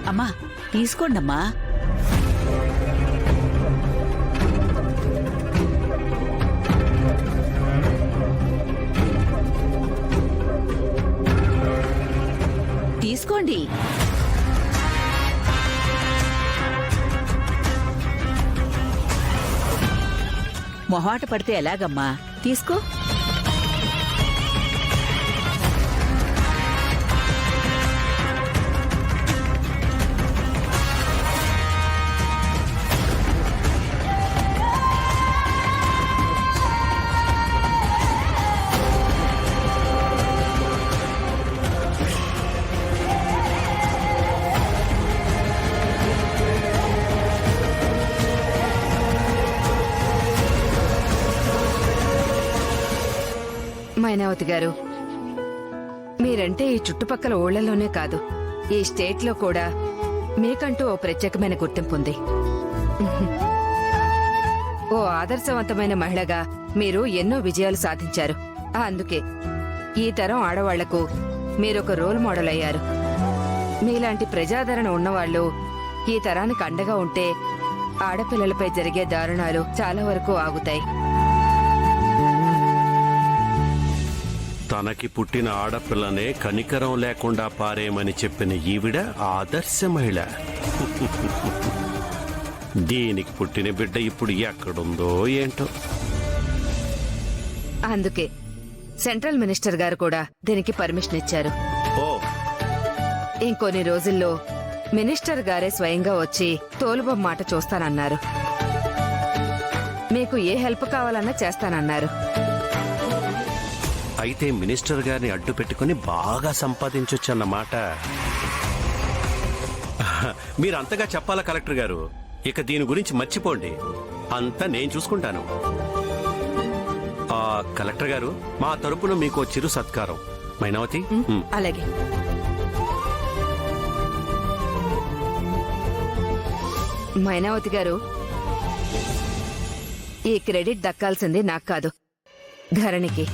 అమ్మా తీసుకోండమ్మా. తీసుకోండి. మొహాట పడితే ఎలాగమ్మా, తీసుకో. మైనావతి గారు, మీరంటే ఈ చుట్టుపక్కల ఊళ్ళలోనే కాదు, ఈ స్టేట్ లో కూడా మీకంటూ ఓ ప్రత్యేకమైన గుర్తింపు ఉంది. ఓ ఆదర్శవంతమైన మహిళగా మీరు ఎన్నో విజయాలు సాధించారు. అందుకే ఈ తరం ఆడవాళ్లకు మీరొక రోల్ మోడల్ అయ్యారు. మీలాంటి ప్రజాదరణ ఉన్నవాళ్లు ఈ తరానికి అండగా ఉంటే ఆడపిల్లలపై జరిగే దారుణాలు చాలా వరకు ఆగుతాయి. తనకి పుట్టిన ఆడపిల్లనే కనికరం లేకుండా పారేయమని చెప్పిన ఈవిడ ఆదర్శ మహిళ. దీనికి పుట్టిన బిడ్డ ఇప్పుడు ఎక్కడుందో ఏంటో. అందుకే సెంట్రల్ మినిస్టర్ గారు కూడా దీనికి పర్మిషన్ ఇచ్చారు. ఇంకొన్ని రోజుల్లో మినిస్టర్ గారే స్వయంగా వచ్చి తోలుబొమ్మాట చూస్తానన్నారు. మీకు ఏ హెల్ప్ కావాలన్నా చేస్తానన్నారు. అయితే మినిస్టర్ గారిని అడ్డు పెట్టుకుని బాగా సంపాదించొచ్చన్నమాట. మీరంతగా చెప్పాలా కలెక్టర్ గారు? ఇక దీని గురించి మర్చిపోండి, అంతా నేను చూసుకుంటాను. కలెక్టర్ గారు, మా తరపున మీకు చిరు సత్కారం. మైనావతి. అలాగే. మైనావతి గారు, ఈ క్రెడిట్ దక్కాల్సింది నాకు కాదు, ధరణికి.